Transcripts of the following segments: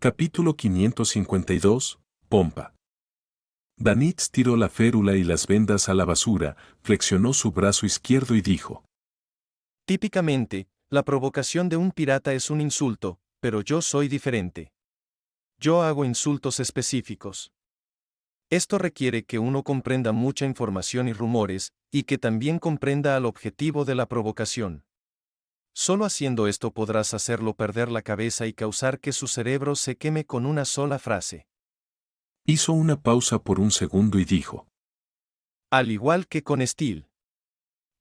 Capítulo 552, Pompa. Danitz tiró la férula y las vendas a la basura, flexionó su brazo izquierdo y dijo: Típicamente, la provocación de un pirata es un insulto, pero yo soy diferente. Yo hago insultos específicos. Esto requiere que uno comprenda mucha información y rumores, y que también comprenda al objetivo de la provocación. Solo haciendo esto podrás hacerlo perder la cabeza y causar que su cerebro se queme con una sola frase. Hizo una pausa por un segundo y dijo: Al igual que con Steel.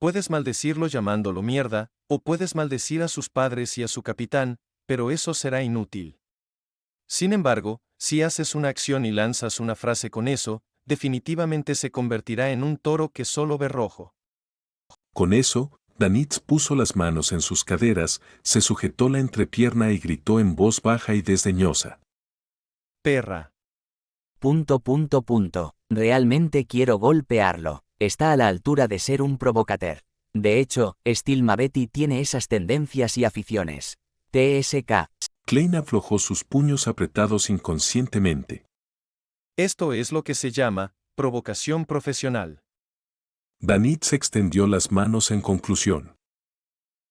Puedes maldecirlo llamándolo mierda, o puedes maldecir a sus padres y a su capitán, pero eso será inútil. Sin embargo, si haces una acción y lanzas una frase con eso, definitivamente se convertirá en un toro que solo ve rojo. Con eso, Danitz puso las manos en sus caderas, se sujetó la entrepierna y gritó en voz baja y desdeñosa: Perra. Realmente quiero golpearlo. Está a la altura de ser un provocateur. De hecho, Steel Mavetti tiene esas tendencias y aficiones. TSK. Klein aflojó sus puños apretados inconscientemente. Esto es lo que se llama provocación profesional. Danitz extendió las manos en conclusión.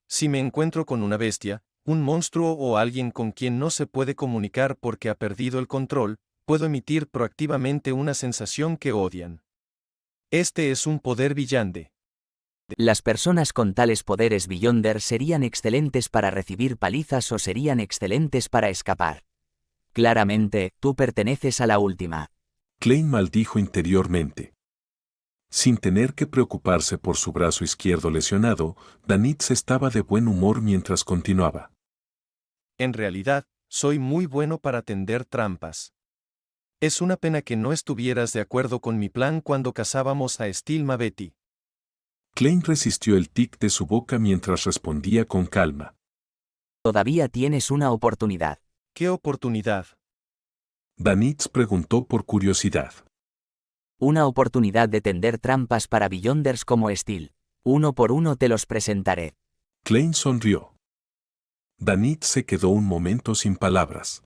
Si me encuentro con una bestia, un monstruo o alguien con quien no se puede comunicar porque ha perdido el control, puedo emitir proactivamente una sensación que odian. Este es un poder Beyonder. Las personas con tales poderes Beyonder serían excelentes para recibir palizas o serían excelentes para escapar. Claramente, tú perteneces a la última. Klein maldijo interiormente. Sin tener que preocuparse por su brazo izquierdo lesionado, Danitz estaba de buen humor mientras continuaba. En realidad, soy muy bueno para tender trampas. Es una pena que no estuvieras de acuerdo con mi plan cuando cazábamos a Steel Mavetti. Klein resistió el tic de su boca mientras respondía con calma. Todavía tienes una oportunidad. ¿Qué oportunidad? Danitz preguntó por curiosidad. Una oportunidad de tender trampas para Beyonders como Steel. Uno por uno te los presentaré. Klein sonrió. Danitz se quedó un momento sin palabras.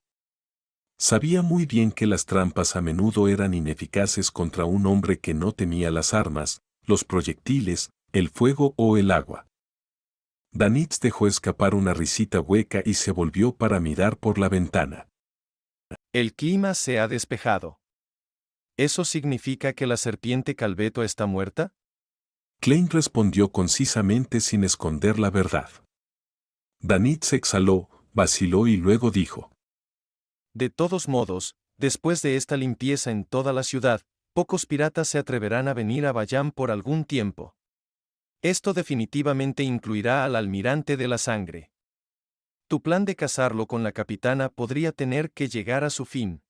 Sabía muy bien que las trampas a menudo eran ineficaces contra un hombre que no temía las armas, los proyectiles, el fuego o el agua. Danitz dejó escapar una risita hueca y se volvió para mirar por la ventana. El clima se ha despejado. ¿Eso significa que la serpiente Calveto está muerta? Klein respondió concisamente sin esconder la verdad. Danitz exhaló, vaciló y luego dijo: De todos modos, después de esta limpieza en toda la ciudad, pocos piratas se atreverán a venir a Bayam por algún tiempo. Esto definitivamente incluirá al almirante de la sangre. Tu plan de casarlo con la capitana podría tener que llegar a su fin.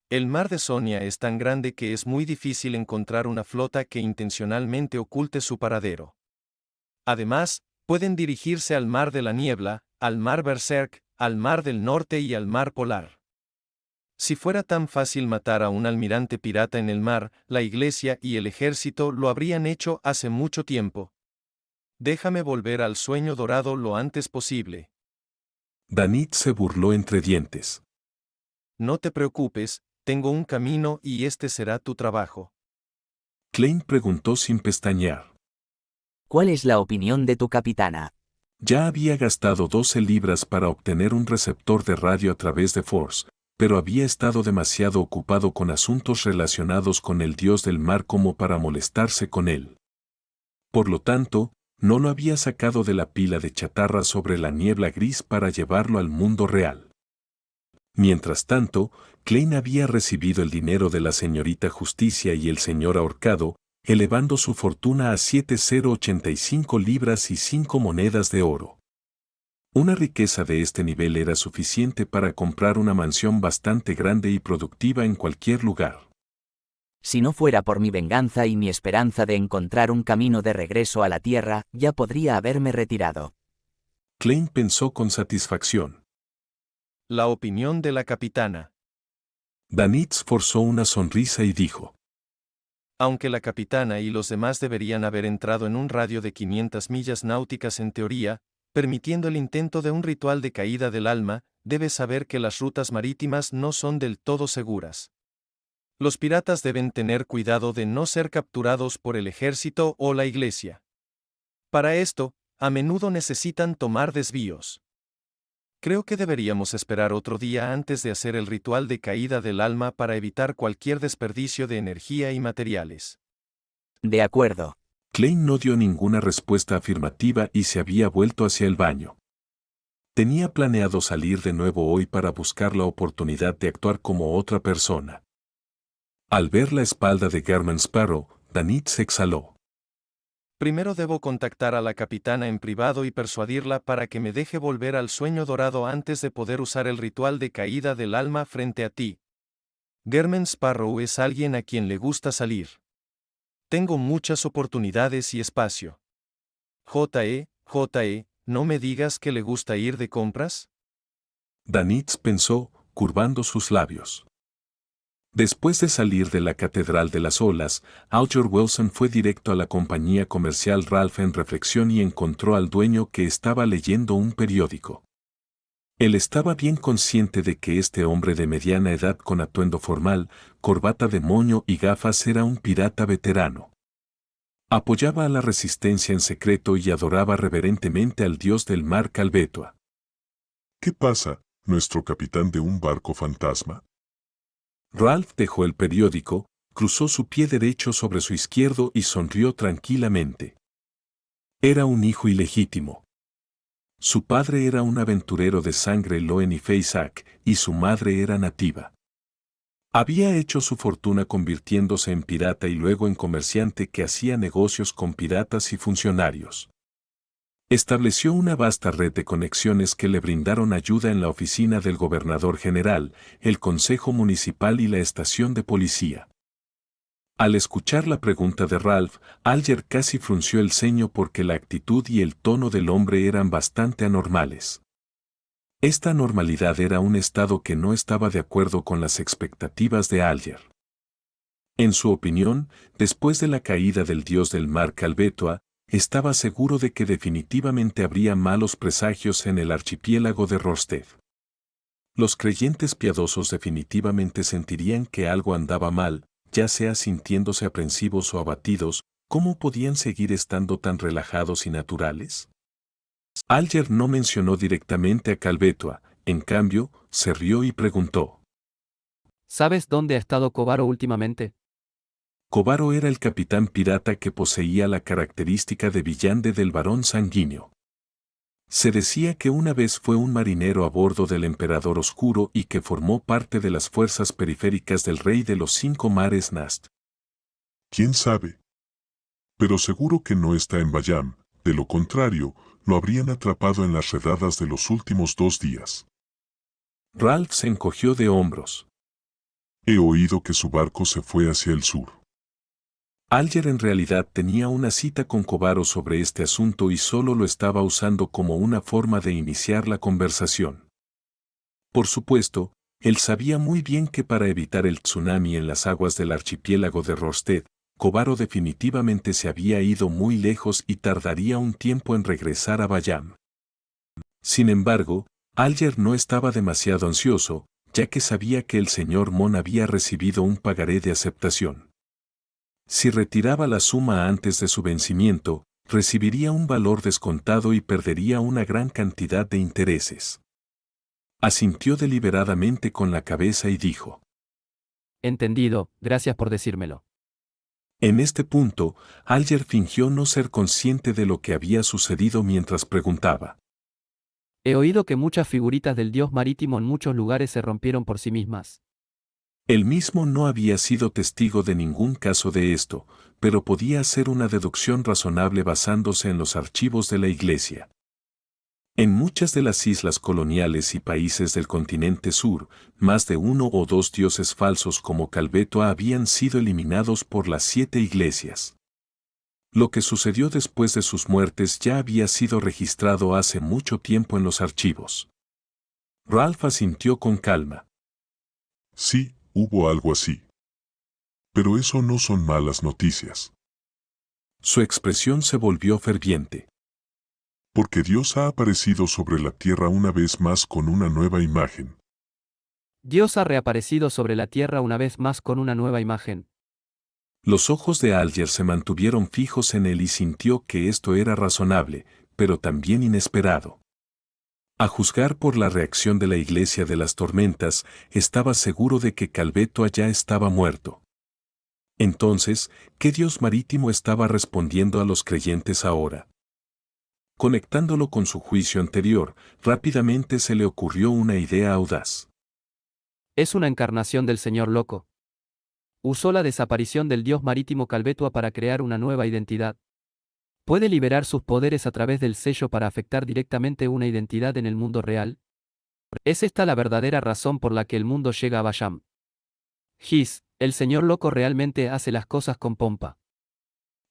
El mar de Sonia es tan grande que es muy difícil encontrar una flota que intencionalmente oculte su paradero. Además, pueden dirigirse al mar de la niebla, al mar Berserk, al mar del norte y al mar polar. Si fuera tan fácil matar a un almirante pirata en el mar, la iglesia y el ejército lo habrían hecho hace mucho tiempo. Déjame volver al sueño dorado lo antes posible. Danitz se burló entre dientes. No te preocupes, tengo un camino y este será tu trabajo. Klein preguntó sin pestañear. ¿Cuál es la opinión de tu capitana? Ya había gastado 12 libras para obtener un receptor de radio a través de Force, pero había estado demasiado ocupado con asuntos relacionados con el dios del mar como para molestarse con él. Por lo tanto, no lo había sacado de la pila de chatarra sobre la niebla gris para llevarlo al mundo real. Mientras tanto, Klein había recibido el dinero de la señorita Justicia y el señor ahorcado, elevando su fortuna a 7,085 libras y 5 monedas de oro. Una riqueza de este nivel era suficiente para comprar una mansión bastante grande y productiva en cualquier lugar. Si no fuera por mi venganza y mi esperanza de encontrar un camino de regreso a la tierra, ya podría haberme retirado. Klein pensó con satisfacción. La opinión de la capitana. Danitz forzó una sonrisa y dijo: Aunque la capitana y los demás deberían haber entrado en un radio de 500 millas náuticas en teoría, permitiendo el intento de un ritual de caída del alma, debes saber que las rutas marítimas no son del todo seguras. Los piratas deben tener cuidado de no ser capturados por el ejército o la iglesia. Para esto, a menudo necesitan tomar desvíos. Creo que deberíamos esperar otro día antes de hacer el ritual de caída del alma para evitar cualquier desperdicio de energía y materiales. De acuerdo. Klein no dio ninguna respuesta afirmativa y se había vuelto hacia el baño. Tenía planeado salir de nuevo hoy para buscar la oportunidad de actuar como otra persona. Al ver la espalda de Garman Sparrow, Danitz se exhaló. Primero debo contactar a la capitana en privado y persuadirla para que me deje volver al sueño dorado antes de poder usar el ritual de caída del alma frente a ti. Garman Sparrow es alguien a quien le gusta salir. Tengo muchas oportunidades y espacio. J.E., ¿no me digas que le gusta ir de compras? Danitz pensó, curvando sus labios. Después de salir de la Catedral de las Olas, Alger Wilson fue directo a la compañía comercial Ralph en reflexión y encontró al dueño que estaba leyendo un periódico. Él estaba bien consciente de que este hombre de mediana edad con atuendo formal, corbata de moño y gafas era un pirata veterano. Apoyaba a la resistencia en secreto y adoraba reverentemente al dios del mar Calvetua. ¿Qué pasa, nuestro capitán de un barco fantasma? Ralph dejó el periódico, cruzó su pie derecho sobre su izquierdo y sonrió tranquilamente. Era un hijo ilegítimo. Su padre era un aventurero de sangre Loen y Feisak, y su madre era nativa. Había hecho su fortuna convirtiéndose en pirata y luego en comerciante que hacía negocios con piratas y funcionarios. Estableció una vasta red de conexiones que le brindaron ayuda en la oficina del gobernador general, el consejo municipal y la estación de policía. Al escuchar la pregunta de Ralph, Alger casi frunció el ceño porque la actitud y el tono del hombre eran bastante anormales. Esta anormalidad era un estado que no estaba de acuerdo con las expectativas de Alger. En su opinión, después de la caída del dios del mar Calvetua, estaba seguro de que definitivamente habría malos presagios en el archipiélago de Rosted. Los creyentes piadosos definitivamente sentirían que algo andaba mal, ya sea sintiéndose aprensivos o abatidos. ¿Cómo podían seguir estando tan relajados y naturales? Alger no mencionó directamente a Calvetua, en cambio, se rió y preguntó. ¿Sabes dónde ha estado Kobaro últimamente? Kobaro era el capitán pirata que poseía la característica de villande del varón sanguíneo. Se decía que una vez fue un marinero a bordo del Emperador Oscuro y que formó parte de las fuerzas periféricas del Rey de los Cinco Mares Nast. ¿Quién sabe? Pero seguro que no está en Bayam, de lo contrario, lo habrían atrapado en las redadas de los últimos 2 días. Ralph se encogió de hombros. He oído que su barco se fue hacia el sur. Alger en realidad tenía una cita con Kobaro sobre este asunto y solo lo estaba usando como una forma de iniciar la conversación. Por supuesto, él sabía muy bien que para evitar el tsunami en las aguas del archipiélago de Rosted, Kobaro definitivamente se había ido muy lejos y tardaría un tiempo en regresar a Bayam. Sin embargo, Alger no estaba demasiado ansioso, ya que sabía que el señor Mon había recibido un pagaré de aceptación. Si retiraba la suma antes de su vencimiento, recibiría un valor descontado y perdería una gran cantidad de intereses. Asintió deliberadamente con la cabeza y dijo. Entendido, gracias por decírmelo. En este punto, Alger fingió no ser consciente de lo que había sucedido mientras preguntaba. He oído que muchas figuritas del dios marítimo en muchos lugares se rompieron por sí mismas. Él mismo no había sido testigo de ningún caso de esto, pero podía hacer una deducción razonable basándose en los archivos de la Iglesia. En muchas de las islas coloniales y países del continente sur, más de 1 o 2 dioses falsos como Calvetua habían sido eliminados por las 7 iglesias. Lo que sucedió después de sus muertes ya había sido registrado hace mucho tiempo en los archivos. Ralph asintió con calma. Sí, hubo algo así. Pero eso no son malas noticias. Su expresión se volvió ferviente. Porque Dios ha aparecido sobre la tierra una vez más con una nueva imagen. Dios ha reaparecido sobre la tierra una vez más con una nueva imagen. Los ojos de Alger se mantuvieron fijos en él y sintió que esto era razonable, pero también inesperado. A juzgar por la reacción de la Iglesia de las Tormentas, estaba seguro de que Calveto ya estaba muerto. Entonces, ¿qué Dios marítimo estaba respondiendo a los creyentes ahora? Conectándolo con su juicio anterior, rápidamente se le ocurrió una idea audaz. Es una encarnación del Señor loco. Usó la desaparición del dios marítimo Calvetua para crear una nueva identidad. ¿Puede liberar sus poderes a través del sello para afectar directamente una identidad en el mundo real? ¿Es esta la verdadera razón por la que el mundo llega a Bayam? El Señor loco realmente hace las cosas con pompa.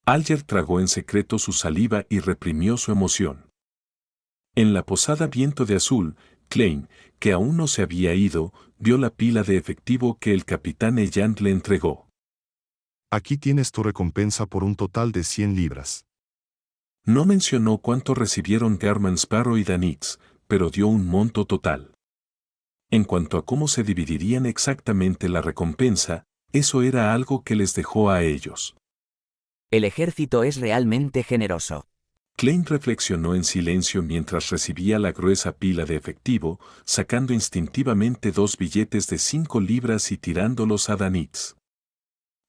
Alger tragó en secreto su saliva y reprimió su emoción. En la posada Viento de Azul, Klein, que aún no se había ido, vio la pila de efectivo que el capitán Elland le entregó. Aquí tienes tu recompensa por un total de 100 libras. No mencionó cuánto recibieron Garman Sparrow y Danitz, pero dio un monto total. En cuanto a cómo se dividirían exactamente la recompensa, eso era algo que les dejó a ellos. El ejército es realmente generoso. Klein reflexionó en silencio mientras recibía la gruesa pila de efectivo, sacando instintivamente 2 billetes de 5 libras y tirándolos a Danitz.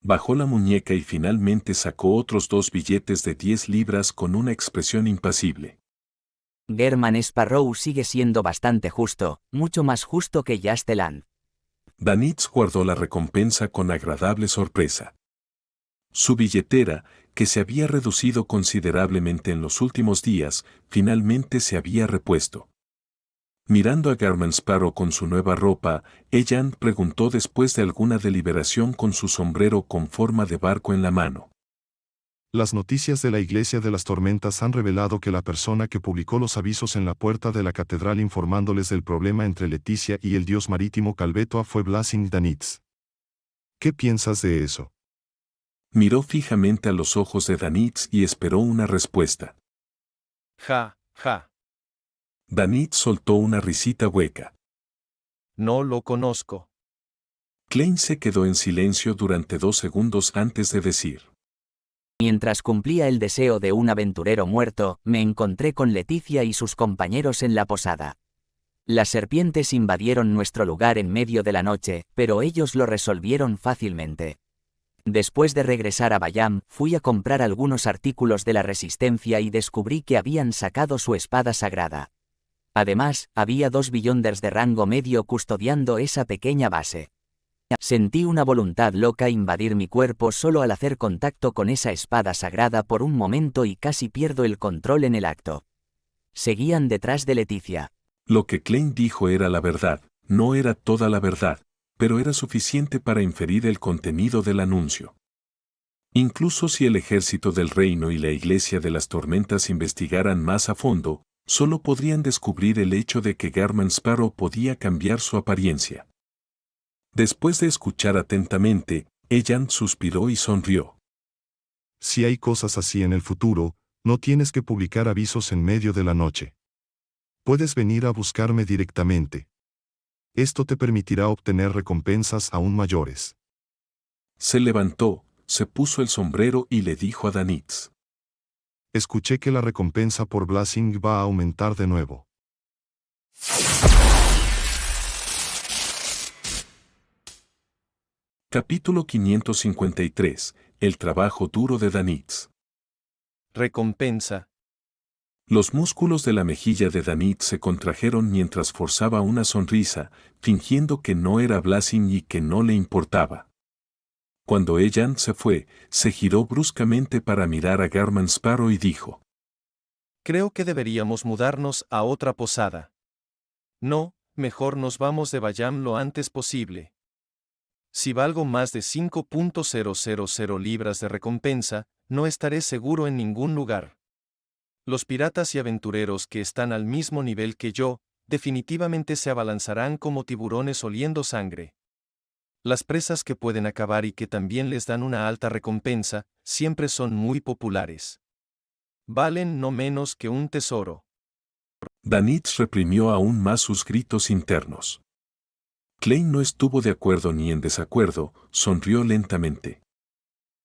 Bajó la muñeca y finalmente sacó otros 2 billetes de 10 libras con una expresión impasible. German Sparrow sigue siendo bastante justo, mucho más justo que Jasteland. Danitz guardó la recompensa con agradable sorpresa. Su billetera, que se había reducido considerablemente en los últimos días, finalmente se había repuesto. Mirando a Garman Sparrow con su nueva ropa, Elland preguntó después de alguna deliberación con su sombrero con forma de barco en la mano. Las noticias de la Iglesia de las Tormentas han revelado que la persona que publicó los avisos en la puerta de la catedral informándoles del problema entre Leticia y el dios marítimo Calvetua fue Blasing Danitz. ¿Qué piensas de eso? Miró fijamente a los ojos de Danitz y esperó una respuesta. Ja, ja. Danitz soltó una risita hueca. No lo conozco. Klein se quedó en silencio durante 2 segundos antes de decir. Mientras cumplía el deseo de un aventurero muerto, me encontré con Leticia y sus compañeros en la posada. Las serpientes invadieron nuestro lugar en medio de la noche, pero ellos lo resolvieron fácilmente. Después de regresar a Bayam, fui a comprar algunos artículos de la resistencia y descubrí que habían sacado su espada sagrada. Además, había 2 Beyonders de rango medio custodiando esa pequeña base. Sentí una voluntad loca invadir mi cuerpo solo al hacer contacto con esa espada sagrada por un momento y casi pierdo el control en el acto. Seguían detrás de Leticia. Lo que Klein dijo era la verdad, no era toda la verdad, pero era suficiente para inferir el contenido del anuncio. Incluso si el ejército del reino y la Iglesia de las Tormentas investigaran más a fondo, solo podrían descubrir el hecho de que Garman Sparrow podía cambiar su apariencia. Después de escuchar atentamente, Elland suspiró y sonrió. Si hay cosas así en el futuro, no tienes que publicar avisos en medio de la noche. Puedes venir a buscarme directamente. Esto te permitirá obtener recompensas aún mayores. Se levantó, se puso el sombrero y le dijo a Danitz. Escuché que la recompensa por Blasing va a aumentar de nuevo. Capítulo 553. El trabajo duro de Danitz. Recompensa. Los músculos de la mejilla de Danitz se contrajeron mientras forzaba una sonrisa, fingiendo que no era Blasing y que no le importaba. Cuando Elland se fue, se giró bruscamente para mirar a Garman Sparrow y dijo. Creo que deberíamos mudarnos a otra posada. No, mejor nos vamos de Bayam lo antes posible. Si valgo más de 5.000 libras de recompensa, no estaré seguro en ningún lugar. Los piratas y aventureros que están al mismo nivel que yo, definitivamente se abalanzarán como tiburones oliendo sangre. Las presas que pueden acabar y que también les dan una alta recompensa, siempre son muy populares. Valen no menos que un tesoro. Danitz reprimió aún más sus gritos internos. Klein no estuvo de acuerdo ni en desacuerdo, sonrió lentamente.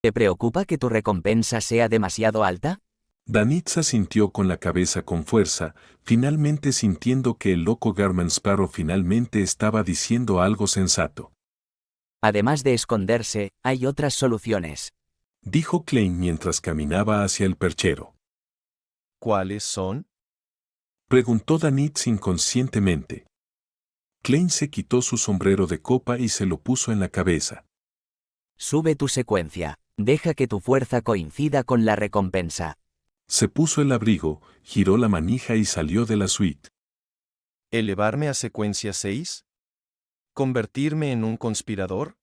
¿Te preocupa que tu recompensa sea demasiado alta? Danitz asintió con la cabeza con fuerza, finalmente sintiendo que el loco Garman Sparrow finalmente estaba diciendo algo sensato. Además de esconderse, hay otras soluciones. Dijo Klein mientras caminaba hacia el perchero. ¿Cuáles son? Preguntó Danitz inconscientemente. Klein se quitó su sombrero de copa y se lo puso en la cabeza. Sube tu secuencia. Deja que tu fuerza coincida con la recompensa. Se puso el abrigo, giró la manija y salió de la suite. ¿Elevarme a secuencia 6? ¿Convertirme en un conspirador?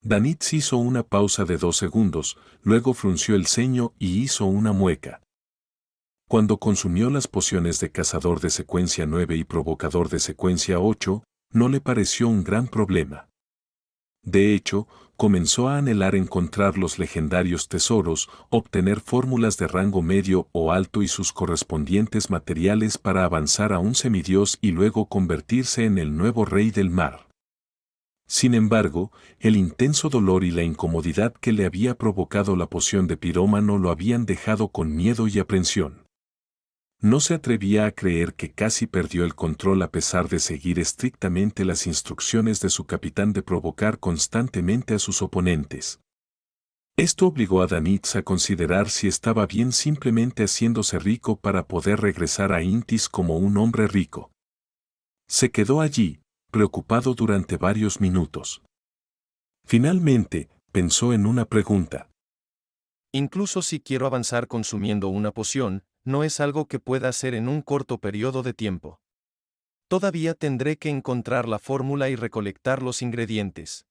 Danitz hizo una pausa de 2 segundos, luego frunció el ceño y hizo una mueca. Cuando consumió las pociones de cazador de secuencia 9 y provocador de secuencia 8, no le pareció un gran problema. De hecho, comenzó a anhelar encontrar los legendarios tesoros, obtener fórmulas de rango medio o alto y sus correspondientes materiales para avanzar a un semidios y luego convertirse en el nuevo rey del mar. Sin embargo, el intenso dolor y la incomodidad que le había provocado la poción de pirómano lo habían dejado con miedo y aprensión. No se atrevía a creer que casi perdió el control a pesar de seguir estrictamente las instrucciones de su capitán de provocar constantemente a sus oponentes. Esto obligó a Danitz a considerar si estaba bien simplemente haciéndose rico para poder regresar a Intis como un hombre rico. Se quedó allí, preocupado durante varios minutos. Finalmente, pensó en una pregunta. Incluso si quiero avanzar consumiendo una poción, no es algo que pueda hacer en un corto periodo de tiempo. Todavía tendré que encontrar la fórmula y recolectar los ingredientes.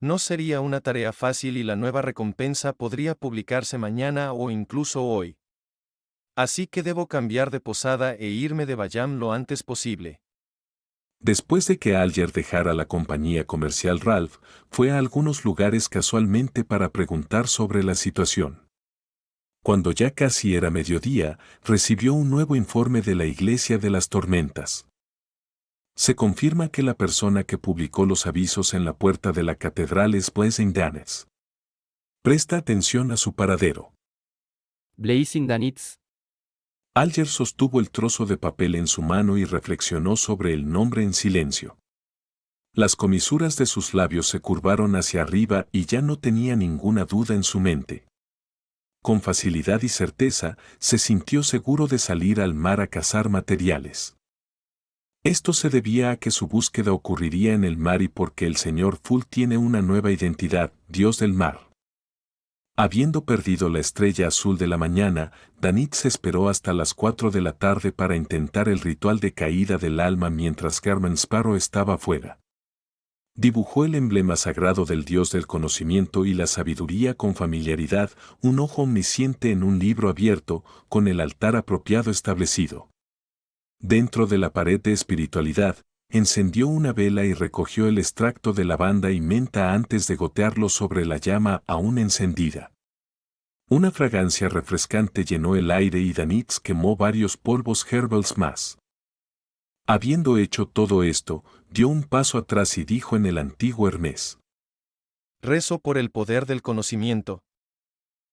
No sería una tarea fácil y la nueva recompensa podría publicarse mañana o incluso hoy. Así que debo cambiar de posada e irme de Bayam lo antes posible. Después de que Alger dejara la compañía comercial Ralph, fue a algunos lugares casualmente para preguntar sobre la situación. Cuando ya casi era mediodía, recibió un nuevo informe de la Iglesia de las Tormentas. Se confirma que la persona que publicó los avisos en la puerta de la catedral es Blazing Danitz. Presta atención a su paradero. Blazing Danitz. Alger sostuvo el trozo de papel en su mano y reflexionó sobre el nombre en silencio. Las comisuras de sus labios se curvaron hacia arriba y ya no tenía ninguna duda en su mente. Con facilidad y certeza, se sintió seguro de salir al mar a cazar materiales. Esto se debía a que su búsqueda ocurriría en el mar y porque el señor Full tiene una nueva identidad, Dios del mar. Habiendo perdido la estrella azul de la mañana, Danitz esperó hasta las 4 de la tarde para intentar el ritual de caída del alma mientras Garman Sparrow estaba fuera. Dibujó el emblema sagrado del Dios del conocimiento y la sabiduría con familiaridad, un ojo omnisciente en un libro abierto, con el altar apropiado establecido. Dentro de la pared de espiritualidad, encendió una vela y recogió el extracto de lavanda y menta antes de gotearlo sobre la llama aún encendida. Una fragancia refrescante llenó el aire y Danitz quemó varios polvos herbals más. Habiendo hecho todo esto, dio un paso atrás y dijo en el antiguo Hermes: Rezo por el poder del conocimiento.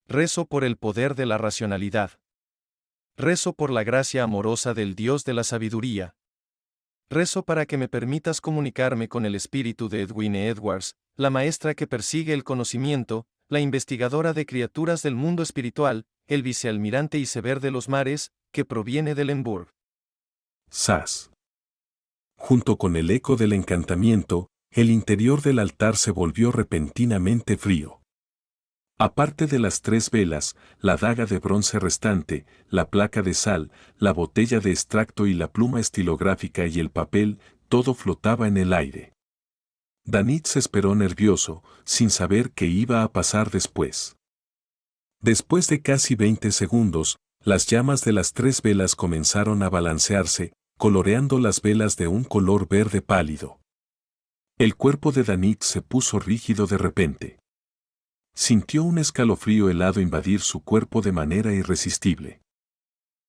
Rezo por el poder de la racionalidad. Rezo por la gracia amorosa del Dios de la sabiduría. Rezo para que me permitas comunicarme con el espíritu de Edwina Edwards, la maestra que persigue el conocimiento, la investigadora de criaturas del mundo espiritual, el vicealmirante iceberg de los mares, que proviene del Lemburg. Sas. Junto con el eco del encantamiento, el interior del altar se volvió repentinamente frío. Aparte de las 3 velas, la daga de bronce restante, la placa de sal, la botella de extracto y la pluma estilográfica y el papel, todo flotaba en el aire. Danitz esperó nervioso, sin saber qué iba a pasar después. Después de casi 20 segundos, las llamas de las 3 velas comenzaron a balancearse, coloreando las velas de un color verde pálido. El cuerpo de Danitz se puso rígido de repente. Sintió un escalofrío helado invadir su cuerpo de manera irresistible.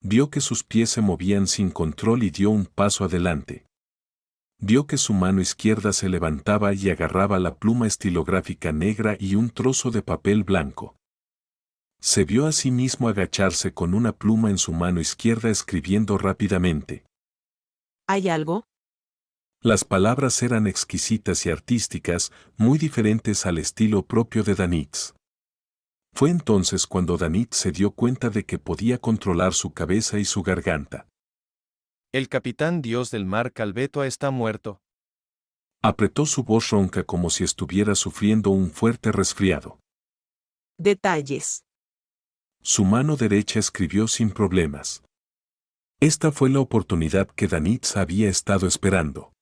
Vio que sus pies se movían sin control y dio un paso adelante. Vio que su mano izquierda se levantaba y agarraba la pluma estilográfica negra y un trozo de papel blanco. Se vio a sí mismo agacharse con una pluma en su mano izquierda escribiendo rápidamente. ¿Hay algo? Las palabras eran exquisitas y artísticas, muy diferentes al estilo propio de Danitz. Fue entonces cuando Danitz se dio cuenta de que podía controlar su cabeza y su garganta. El capitán Dios del mar Calvetua está muerto. Apretó su voz ronca como si estuviera sufriendo un fuerte resfriado. Detalles. Su mano derecha escribió sin problemas. Esta fue la oportunidad que Danitz había estado esperando.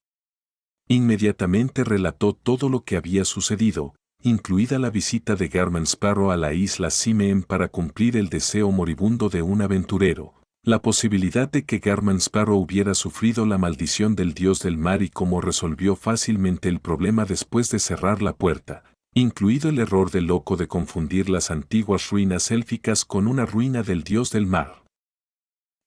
Inmediatamente relató todo lo que había sucedido, incluida la visita de Garman Sparrow a la isla Simeon para cumplir el deseo moribundo de un aventurero, la posibilidad de que Garman Sparrow hubiera sufrido la maldición del dios del mar y cómo resolvió fácilmente el problema después de cerrar la puerta, incluido el error del loco de confundir las antiguas ruinas élficas con una ruina del dios del mar.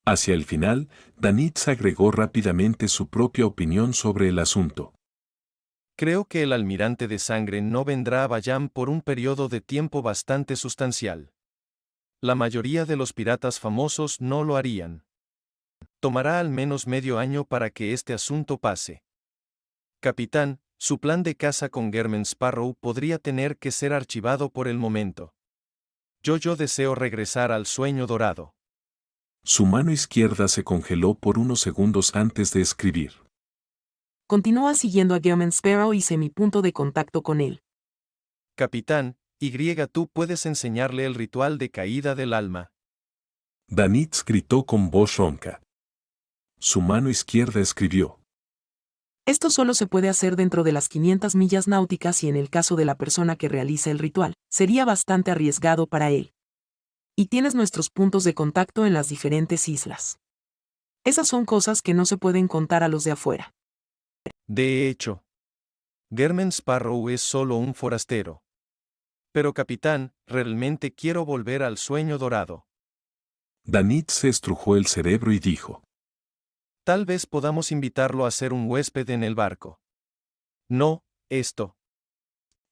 Hacia el final, Danitz agregó rápidamente su propia opinión sobre el asunto. Creo que el almirante de sangre no vendrá a Bayam por un periodo de tiempo bastante sustancial. La mayoría de los piratas famosos no lo harían. Tomará al menos medio año para que este asunto pase. Capitán, su plan de caza con Garman Sparrow podría tener que ser archivado por el momento. Yo deseo regresar al sueño dorado. Su mano izquierda se congeló por unos segundos antes de escribir. Continúa siguiendo a Garman Sparrow y sé mi punto de contacto con él. Capitán, tú puedes enseñarle el ritual de caída del alma. Danitz gritó con voz ronca. Su mano izquierda escribió. Esto solo se puede hacer dentro de las 500 millas náuticas y en el caso de la persona que realiza el ritual, sería bastante arriesgado para él. Y tienes nuestros puntos de contacto en las diferentes islas. Esas son cosas que no se pueden contar a los de afuera. De hecho, Garman Sparrow es solo un forastero. Pero capitán, realmente quiero volver al sueño dorado. Danitz se estrujó el cerebro y dijo. Tal vez podamos invitarlo a ser un huésped en el barco. No, esto.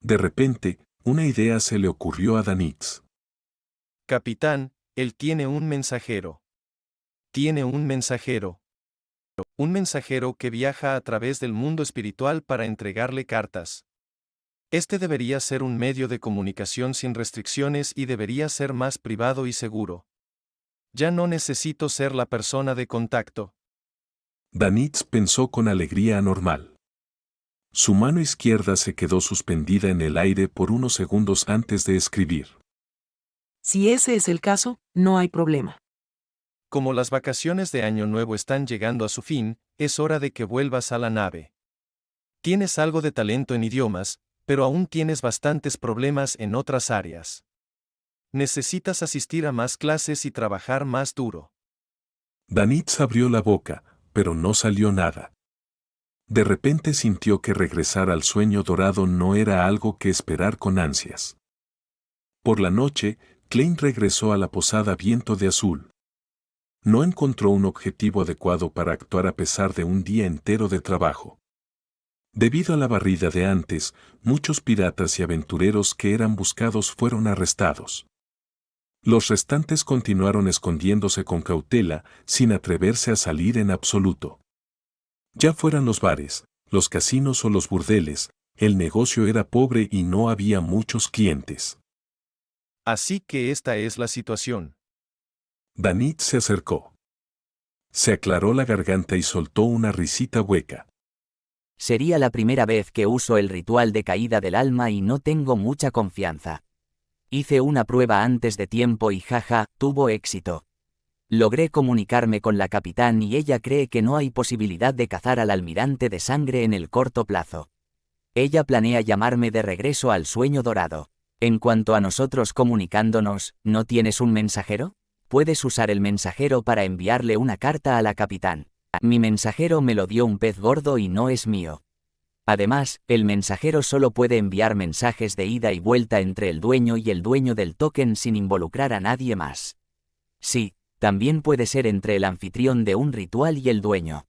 De repente, una idea se le ocurrió a Danitz. Capitán, él tiene un mensajero. Tiene un mensajero. Un mensajero que viaja a través del mundo espiritual para entregarle cartas. Este debería ser un medio de comunicación sin restricciones y debería ser más privado y seguro. Ya no necesito ser la persona de contacto. Danitz pensó con alegría anormal. Su mano izquierda se quedó suspendida en el aire por unos segundos antes de escribir. Si ese es el caso, no hay problema. Como las vacaciones de Año Nuevo están llegando a su fin, es hora de que vuelvas a la nave. Tienes algo de talento en idiomas, pero aún tienes bastantes problemas en otras áreas. Necesitas asistir a más clases y trabajar más duro. Danitz abrió la boca, pero no salió nada. De repente sintió que regresar al sueño dorado no era algo que esperar con ansias. Por la noche, Klein regresó a la posada Viento de Azul. No encontró un objetivo adecuado para actuar a pesar de un día entero de trabajo. Debido a la barrida de antes, muchos piratas y aventureros que eran buscados fueron arrestados. Los restantes continuaron escondiéndose con cautela, sin atreverse a salir en absoluto. Ya fueran los bares, los casinos o los burdeles, el negocio era pobre y no había muchos clientes. Así que esta es la situación. Danitz se acercó. Se aclaró la garganta y soltó una risita hueca. Sería la primera vez que uso el ritual de caída del alma y no tengo mucha confianza. Hice una prueba antes de tiempo y jaja, tuvo éxito. Logré comunicarme con la capitán y ella cree que no hay posibilidad de cazar al almirante de sangre en el corto plazo. Ella planea llamarme de regreso al sueño dorado. En cuanto a nosotros comunicándonos, ¿no tienes un mensajero? Puedes usar el mensajero para enviarle una carta a la capitán. Mi mensajero me lo dio un pez gordo y no es mío. Además, el mensajero solo puede enviar mensajes de ida y vuelta entre el dueño y el dueño del token sin involucrar a nadie más. Sí, También puede ser entre el anfitrión de un ritual y el dueño.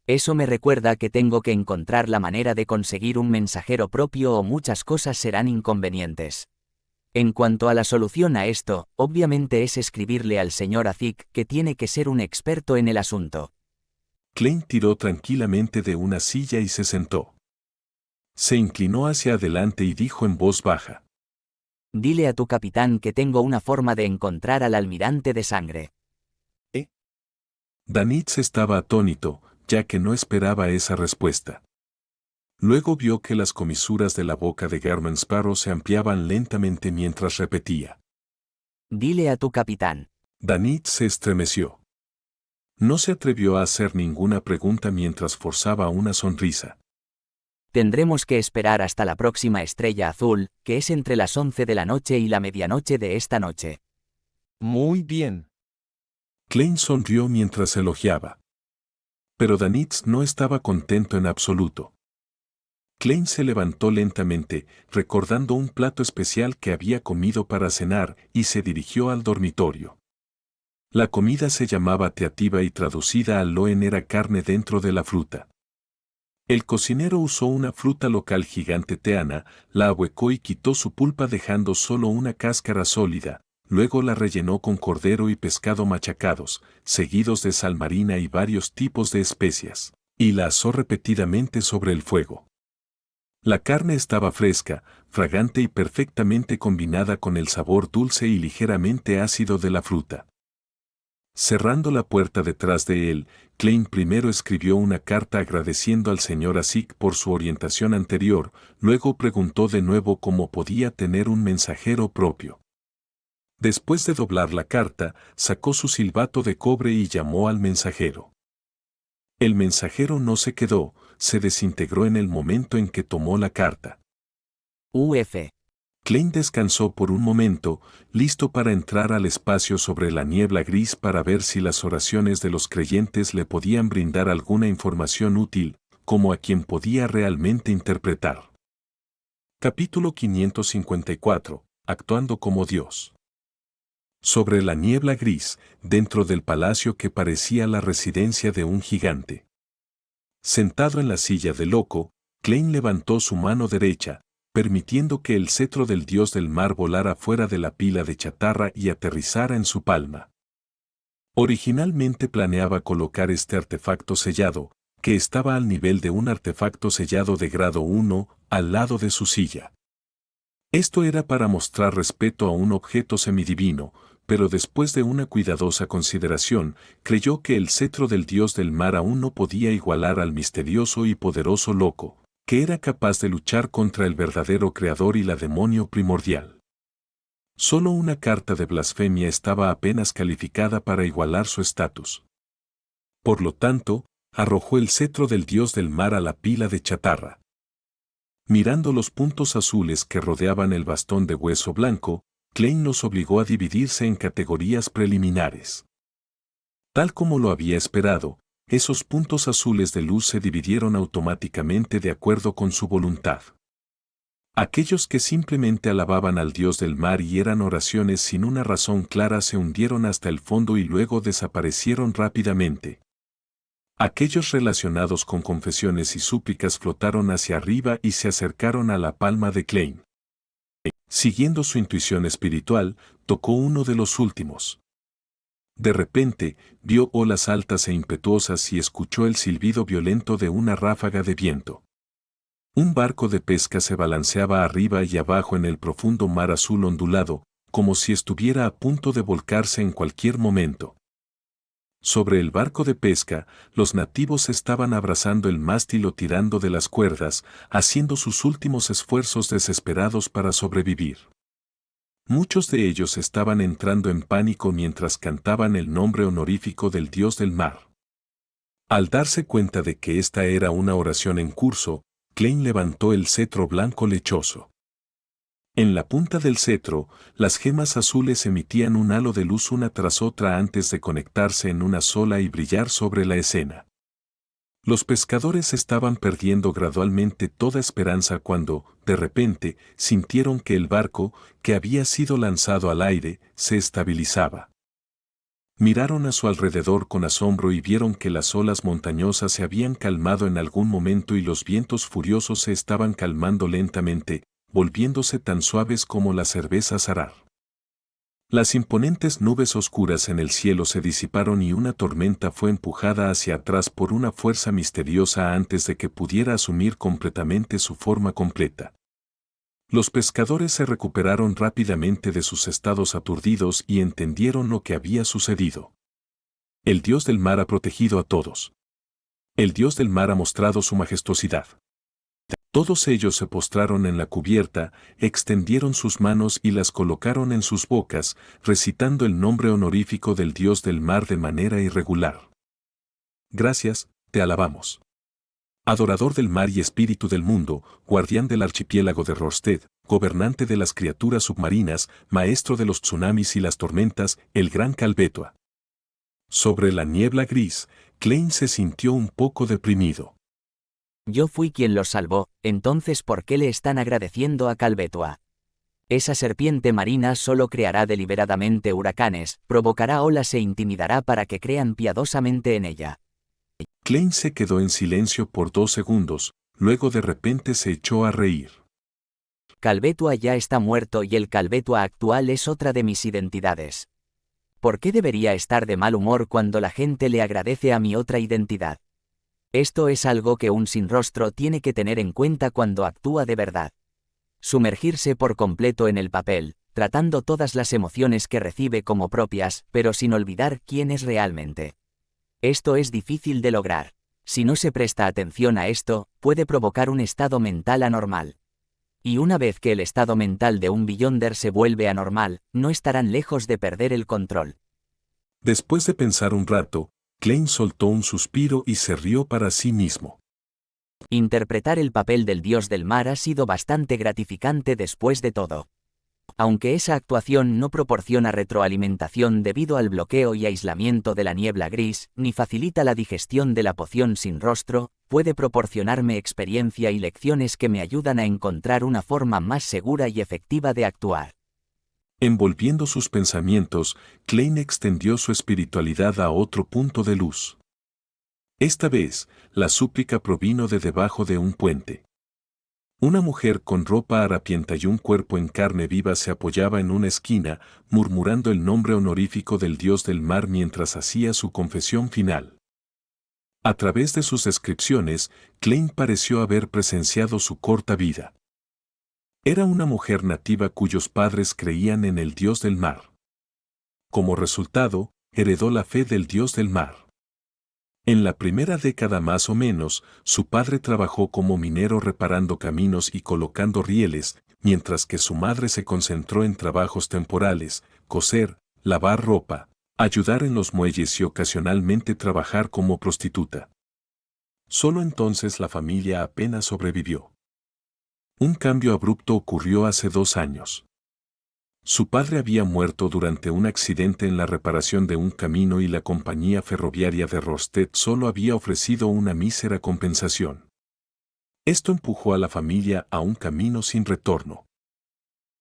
Eso me recuerda que tengo que encontrar la manera de conseguir un mensajero propio o muchas cosas serán inconvenientes. En cuanto a la solución a esto, obviamente es escribirle al señor Azik que tiene que ser un experto en el asunto. Klein tiró tranquilamente de una silla y se sentó. Se inclinó hacia adelante y dijo en voz baja. Dile a tu capitán que tengo una forma de encontrar al almirante de sangre. Danitz estaba atónito, ya que no esperaba esa respuesta. Luego vio que las comisuras de la boca de Garman Sparrow se ampliaban lentamente mientras repetía. Dile a tu capitán. Danitz se estremeció. No se atrevió a hacer ninguna pregunta mientras forzaba una sonrisa. Tendremos que esperar hasta la próxima estrella azul, que es entre las 11 de la noche y la medianoche de esta noche. Muy bien. Klein sonrió mientras elogiaba. Pero Danitz no estaba contento en absoluto. Klein se levantó lentamente, recordando un plato especial que había comido para cenar, y se dirigió al dormitorio. La comida se llamaba teativa y traducida al loen era carne dentro de la fruta. El cocinero usó una fruta local gigante teana, la ahuecó y quitó su pulpa dejando solo una cáscara sólida, luego la rellenó con cordero y pescado machacados, seguidos de sal marina y varios tipos de especias, y la asó repetidamente sobre el fuego. La carne estaba fresca, fragante y perfectamente combinada con el sabor dulce y ligeramente ácido de la fruta. Cerrando la puerta detrás de él, Klein primero escribió una carta agradeciendo al señor Azik por su orientación anterior, luego preguntó de nuevo cómo podía tener un mensajero propio. Después de doblar la carta, sacó su silbato de cobre y llamó al mensajero. El mensajero no se quedó, se desintegró en el momento en que tomó la carta. Uf. Klein descansó por un momento, listo para entrar al espacio sobre la niebla gris para ver si las oraciones de los creyentes le podían brindar alguna información útil, como a quien podía realmente interpretar. Capítulo 554. Actuando como Dios. Sobre la niebla gris, dentro del palacio que parecía la residencia de un gigante. Sentado en la silla de loco, Klein levantó su mano derecha, permitiendo que el cetro del dios del mar volara fuera de la pila de chatarra y aterrizara en su palma. Originalmente planeaba colocar este artefacto sellado, que estaba al nivel de un artefacto sellado de grado 1, al lado de su silla. Esto era para mostrar respeto a un objeto semidivino, pero después de una cuidadosa consideración, creyó que el cetro del dios del mar aún no podía igualar al misterioso y poderoso loco, que era capaz de luchar contra el verdadero creador y la demonio primordial. Solo una carta de blasfemia estaba apenas calificada para igualar su estatus. Por lo tanto, arrojó el cetro del dios del mar a la pila de chatarra. Mirando los puntos azules que rodeaban el bastón de hueso blanco, Klein los obligó a dividirse en categorías preliminares. Tal como lo había esperado, esos puntos azules de luz se dividieron automáticamente de acuerdo con su voluntad. Aquellos que simplemente alababan al dios del mar y eran oraciones sin una razón clara se hundieron hasta el fondo y luego desaparecieron rápidamente. Aquellos relacionados con confesiones y súplicas flotaron hacia arriba y se acercaron a la palma de Klein. Siguiendo su intuición espiritual, tocó uno de los últimos. De repente, vio olas altas e impetuosas y escuchó el silbido violento de una ráfaga de viento. Un barco de pesca se balanceaba arriba y abajo en el profundo mar azul ondulado, como si estuviera a punto de volcarse en cualquier momento. Sobre el barco de pesca, los nativos estaban abrazando el mástil o tirando de las cuerdas, haciendo sus últimos esfuerzos desesperados para sobrevivir. Muchos de ellos estaban entrando en pánico mientras cantaban el nombre honorífico del dios del mar. Al darse cuenta de que esta era una oración en curso, Klein levantó el cetro blanco lechoso. En la punta del cetro, las gemas azules emitían un halo de luz una tras otra antes de conectarse en una sola y brillar sobre la escena. Los pescadores estaban perdiendo gradualmente toda esperanza cuando, de repente, sintieron que el barco, que había sido lanzado al aire, se estabilizaba. Miraron a su alrededor con asombro y vieron que las olas montañosas se habían calmado en algún momento y los vientos furiosos se estaban calmando lentamente, volviéndose tan suaves como la cerveza Zarar. Las imponentes nubes oscuras en el cielo se disiparon y una tormenta fue empujada hacia atrás por una fuerza misteriosa antes de que pudiera asumir completamente su forma completa. Los pescadores se recuperaron rápidamente de sus estados aturdidos y entendieron lo que había sucedido. El Dios del mar ha protegido a todos. El Dios del mar ha mostrado su majestuosidad. Todos ellos se postraron en la cubierta, extendieron sus manos y las colocaron en sus bocas, recitando el nombre honorífico del Dios del mar de manera irregular. Gracias, te alabamos. Adorador del mar y espíritu del mundo, guardián del archipiélago de Rosted, gobernante de las criaturas submarinas, maestro de los tsunamis y las tormentas, el gran Calbetua. Sobre la niebla gris, Klein se sintió un poco deprimido. Yo fui quien los salvó, entonces ¿por qué le están agradeciendo a Calbetua? Esa serpiente marina solo creará deliberadamente huracanes, provocará olas e intimidará para que crean piadosamente en ella. Klein se quedó en silencio por 2 segundos, luego de repente se echó a reír. Calbetua ya está muerto y el Calbetua actual es otra de mis identidades. ¿Por qué debería estar de mal humor cuando la gente le agradece a mi otra identidad? Esto es algo que un sinrostro tiene que tener en cuenta cuando actúa de verdad. Sumergirse por completo en el papel, tratando todas las emociones que recibe como propias, pero sin olvidar quién es realmente. Esto es difícil de lograr. Si no se presta atención a esto, puede provocar un estado mental anormal. Y una vez que el estado mental de un Beyonder se vuelve anormal, no estarán lejos de perder el control. Después de pensar un rato, Klein soltó un suspiro y se rió para sí mismo. Interpretar el papel del dios del mar ha sido bastante gratificante después de todo. Aunque esa actuación no proporciona retroalimentación debido al bloqueo y aislamiento de la niebla gris, ni facilita la digestión de la poción sin rostro, puede proporcionarme experiencia y lecciones que me ayudan a encontrar una forma más segura y efectiva de actuar. Envolviendo sus pensamientos, Klein extendió su espiritualidad a otro punto de luz. Esta vez, la súplica provino de debajo de un puente. Una mujer con ropa harapienta y un cuerpo en carne viva se apoyaba en una esquina, murmurando el nombre honorífico del dios del mar mientras hacía su confesión final. A través de sus descripciones, Klein pareció haber presenciado su corta vida. Era una mujer nativa cuyos padres creían en el dios del mar. Como resultado, heredó la fe del dios del mar. En la primera década más o menos, su padre trabajó como minero reparando caminos y colocando rieles, mientras que su madre se concentró en trabajos temporales, coser, lavar ropa, ayudar en los muelles y ocasionalmente trabajar como prostituta. Solo entonces la familia apenas sobrevivió. Un cambio abrupto ocurrió hace 2 años. Su padre había muerto durante un accidente en la reparación de un camino y la compañía ferroviaria de Rosted solo había ofrecido una mísera compensación. Esto empujó a la familia a un camino sin retorno.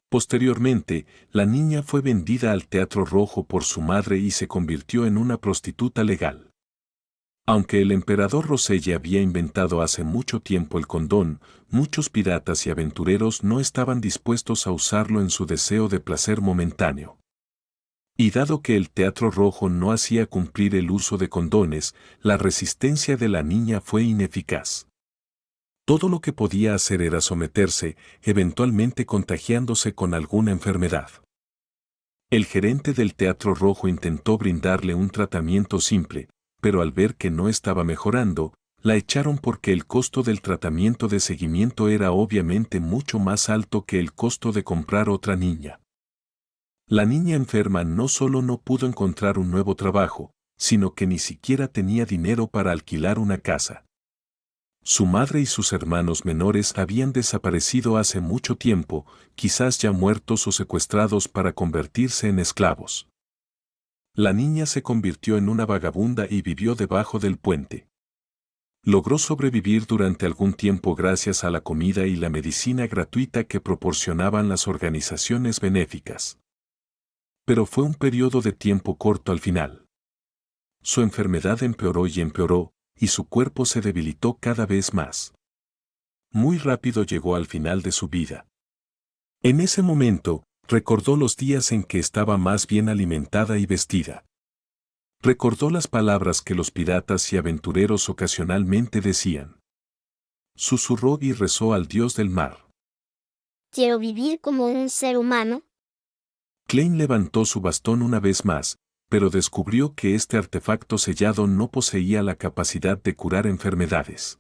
Posteriormente, la niña fue vendida al Teatro Rojo por su madre y se convirtió en una prostituta legal. Aunque el emperador Roselle había inventado hace mucho tiempo el condón, muchos piratas y aventureros no estaban dispuestos a usarlo en su deseo de placer momentáneo. Y dado que el Teatro Rojo no hacía cumplir el uso de condones, la resistencia de la niña fue ineficaz. Todo lo que podía hacer era someterse, eventualmente contagiándose con alguna enfermedad. El gerente del Teatro Rojo intentó brindarle un tratamiento simple, pero al ver que no estaba mejorando, la echaron porque el costo del tratamiento de seguimiento era obviamente mucho más alto que el costo de comprar otra niña. La niña enferma no solo no pudo encontrar un nuevo trabajo, sino que ni siquiera tenía dinero para alquilar una casa. Su madre y sus hermanos menores habían desaparecido hace mucho tiempo, quizás ya muertos o secuestrados para convertirse en esclavos. La niña se convirtió en una vagabunda y vivió debajo del puente. Logró sobrevivir durante algún tiempo gracias a la comida y la medicina gratuita que proporcionaban las organizaciones benéficas. Pero fue un periodo de tiempo corto al final. su enfermedad empeoró y empeoró, y su cuerpo se debilitó cada vez más. Muy rápido llegó al final de su vida. En ese momento, recordó los días en que estaba más bien alimentada y vestida. Recordó las palabras que los piratas y aventureros ocasionalmente decían. Susurró y rezó al dios del mar. Quiero vivir como un ser humano. Klein levantó su bastón una vez más, pero descubrió que este artefacto sellado no poseía la capacidad de curar enfermedades.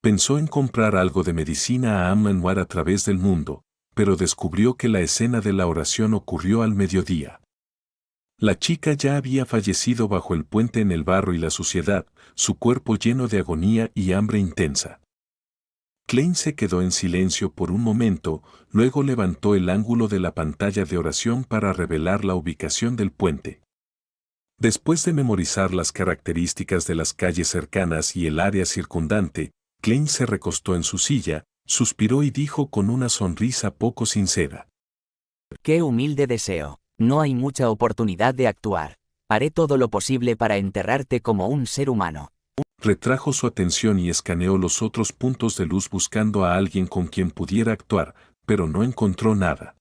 Pensó en comprar algo de medicina a Ammanwar a través del mundo, pero descubrió que la escena de la oración ocurrió al mediodía. La chica ya había fallecido bajo el puente en el barro y la suciedad, su cuerpo lleno de agonía y hambre intensa. Klein se quedó en silencio por un momento, luego levantó el ángulo de la pantalla de oración para revelar la ubicación del puente. Después de memorizar las características de las calles cercanas y el área circundante, Klein se recostó en su silla, suspiró y dijo con una sonrisa poco sincera. ¡Qué humilde deseo! No hay mucha oportunidad de actuar. Haré todo lo posible para enterrarte como un ser humano. Retrajo su atención y escaneó los otros puntos de luz buscando a alguien con quien pudiera actuar, pero no encontró nada.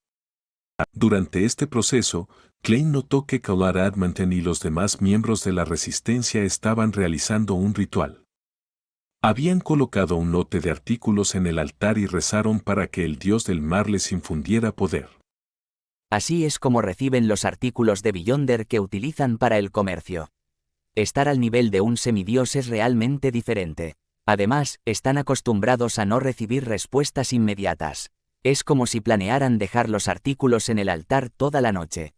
Durante este proceso, Klein notó que Kaular Admanten y los demás miembros de la resistencia estaban realizando un ritual. Habían colocado un lote de artículos en el altar y rezaron para que el dios del mar les infundiera poder. Así es como reciben los artículos de Beyonder que utilizan para el comercio. Estar al nivel de un semidios es realmente diferente. Además, están acostumbrados a no recibir respuestas inmediatas. Es como si planearan dejar los artículos en el altar toda la noche.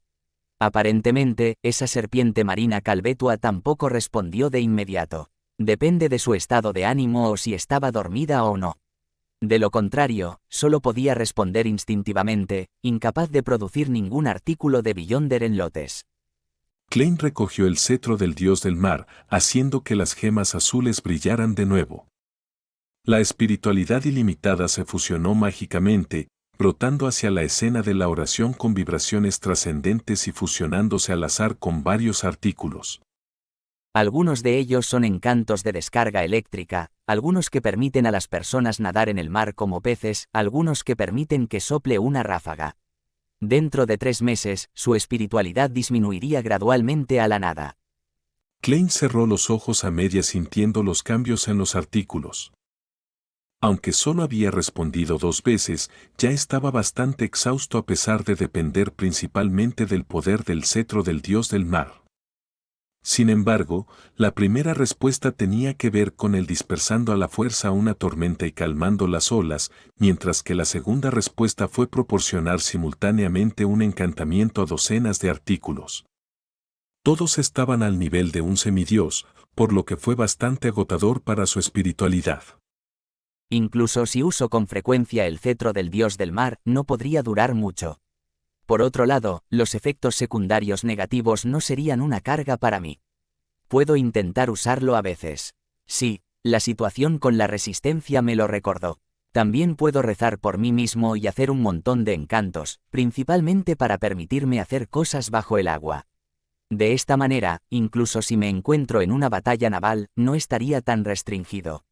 Aparentemente, esa serpiente marina Calvetua tampoco respondió de inmediato. Depende de su estado de ánimo o si estaba dormida o no. De lo contrario, solo podía responder instintivamente, incapaz de producir ningún artículo de Beyonder en lotes. Klein recogió el cetro del dios del mar, haciendo que las gemas azules brillaran de nuevo. La espiritualidad ilimitada se fusionó mágicamente, brotando hacia la escena de la oración con vibraciones trascendentes y fusionándose al azar con varios artículos. Algunos de ellos son encantos de descarga eléctrica, algunos que permiten a las personas nadar en el mar como peces, algunos que permiten que sople una ráfaga. Dentro de 3 meses, su espiritualidad disminuiría gradualmente a la nada. Klein cerró los ojos a medias sintiendo los cambios en los artículos. Aunque solo había respondido 2 veces, ya estaba bastante exhausto a pesar de depender principalmente del poder del cetro del dios del mar. Sin embargo, la primera respuesta tenía que ver con el dispersando a la fuerza una tormenta y calmando las olas, mientras que la segunda respuesta fue proporcionar simultáneamente un encantamiento a docenas de artículos. Todos estaban al nivel de un semidios, por lo que fue bastante agotador para su espiritualidad. Incluso si uso con frecuencia el cetro del dios del mar, no podría durar mucho. Por otro lado, los efectos secundarios negativos no serían una carga para mí. Puedo intentar usarlo a veces. Sí, la situación con la resistencia me lo recordó. También puedo rezar por mí mismo y hacer un montón de encantos, principalmente para permitirme hacer cosas bajo el agua. De esta manera, incluso si me encuentro en una batalla naval, no estaría tan restringido.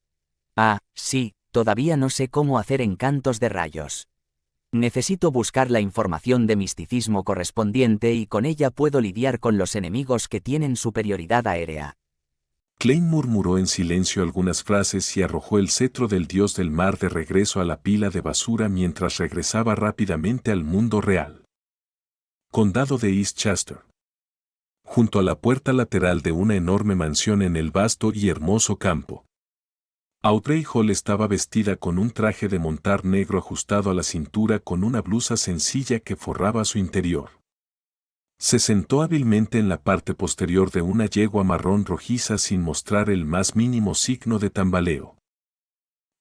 Ah, sí, todavía no sé cómo hacer encantos de rayos. Necesito buscar la información de misticismo correspondiente y con ella puedo lidiar con los enemigos que tienen superioridad aérea. Klein murmuró en silencio algunas frases y arrojó el cetro del dios del mar de regreso a la pila de basura mientras regresaba rápidamente al mundo real. Condado de Eastchester. Junto a la puerta lateral de una enorme mansión en el vasto y hermoso campo. Audrey Hall estaba vestida con un traje de montar negro ajustado a la cintura con una blusa sencilla que forraba su interior. Se sentó hábilmente en la parte posterior de una yegua marrón rojiza sin mostrar el más mínimo signo de tambaleo.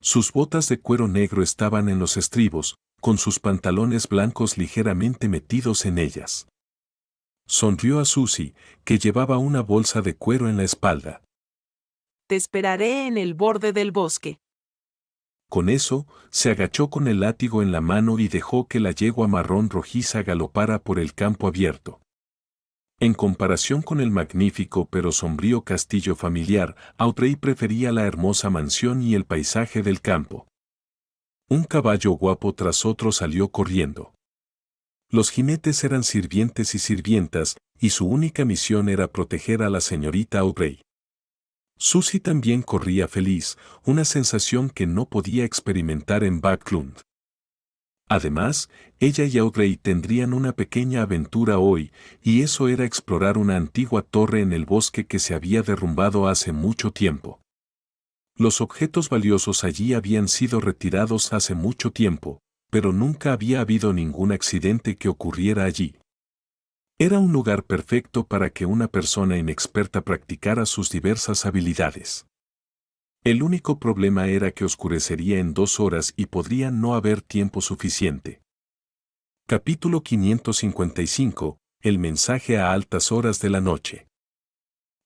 Sus botas de cuero negro estaban en los estribos, con sus pantalones blancos ligeramente metidos en ellas. Sonrió a Susie, que llevaba una bolsa de cuero en la espalda. Te esperaré en el borde del bosque. Con eso, se agachó con el látigo en la mano y dejó que la yegua marrón rojiza galopara por el campo abierto. En comparación con el magnífico pero sombrío castillo familiar, Audrey prefería la hermosa mansión y el paisaje del campo. Un caballo guapo tras otro salió corriendo. Los jinetes eran sirvientes y sirvientas, y su única misión era proteger a la señorita Audrey. Susie también corría feliz, una sensación que no podía experimentar en Backlund. Además, ella y Audrey tendrían una pequeña aventura hoy, y eso era explorar una antigua torre en el bosque que se había derrumbado hace mucho tiempo. Los objetos valiosos allí habían sido retirados hace mucho tiempo, pero nunca había habido ningún accidente que ocurriera allí. Era un lugar perfecto para que una persona inexperta practicara sus diversas habilidades. El único problema era que oscurecería en 2 horas y podría no haber tiempo suficiente. Capítulo 555. El mensaje a altas horas de la noche.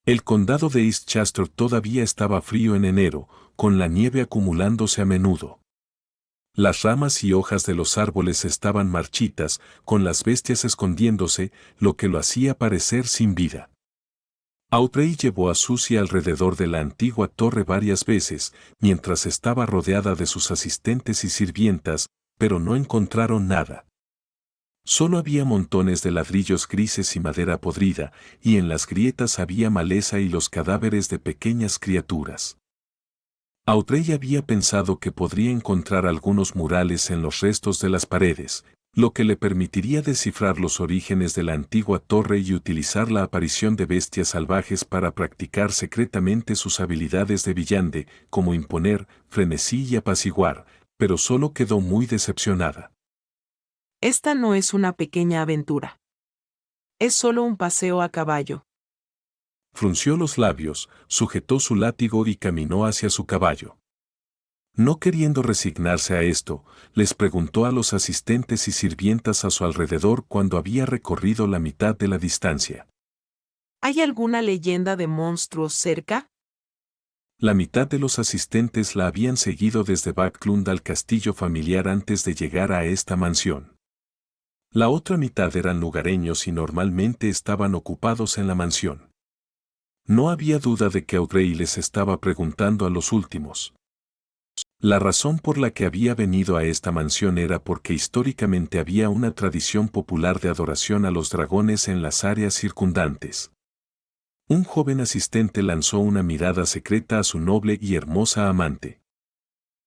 El condado de Eastchester todavía estaba frío en enero, con la nieve acumulándose a menudo. Las ramas y hojas de los árboles estaban marchitas, con las bestias escondiéndose, lo que lo hacía parecer sin vida. Audrey llevó a Susie alrededor de la antigua torre varias veces, mientras estaba rodeada de sus asistentes y sirvientas, pero no encontraron nada. Solo había montones de ladrillos grises y madera podrida, y en las grietas había maleza y los cadáveres de pequeñas criaturas. Audrey había pensado que podría encontrar algunos murales en los restos de las paredes, lo que le permitiría descifrar los orígenes de la antigua torre y utilizar la aparición de bestias salvajes para practicar secretamente sus habilidades de villande, como imponer, frenesí y apaciguar, pero solo quedó muy decepcionada. Esta no es una pequeña aventura. Es solo un paseo a caballo. Frunció los labios, sujetó su látigo y caminó hacia su caballo. No queriendo resignarse a esto, les preguntó a los asistentes y sirvientas a su alrededor cuando había recorrido la mitad de la distancia. ¿Hay alguna leyenda de monstruos cerca? La mitad de los asistentes la habían seguido desde Backlund al castillo familiar antes de llegar a esta mansión. La otra mitad eran lugareños y normalmente estaban ocupados en la mansión. No había duda de que Audrey les estaba preguntando a los últimos. La razón por la que había venido a esta mansión era porque históricamente había una tradición popular de adoración a los dragones en las áreas circundantes. Un joven asistente lanzó una mirada secreta a su noble y hermosa amante.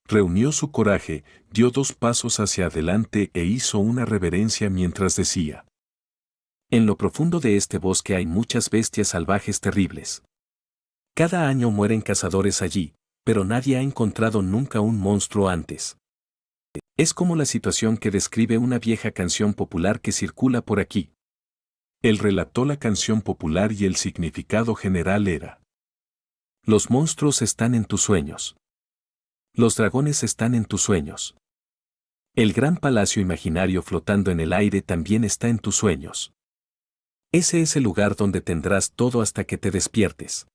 Reunió su coraje, dio 2 pasos hacia adelante e hizo una reverencia mientras decía: En lo profundo de este bosque hay muchas bestias salvajes terribles. Cada año mueren cazadores allí, pero nadie ha encontrado nunca un monstruo antes. Es como la situación que describe una vieja canción popular que circula por aquí. Él relató la canción popular y el significado general era: Los monstruos están en tus sueños. Los dragones están en tus sueños. El gran palacio imaginario flotando en el aire también está en tus sueños. Ese es el lugar donde tendrás todo hasta que te despiertes.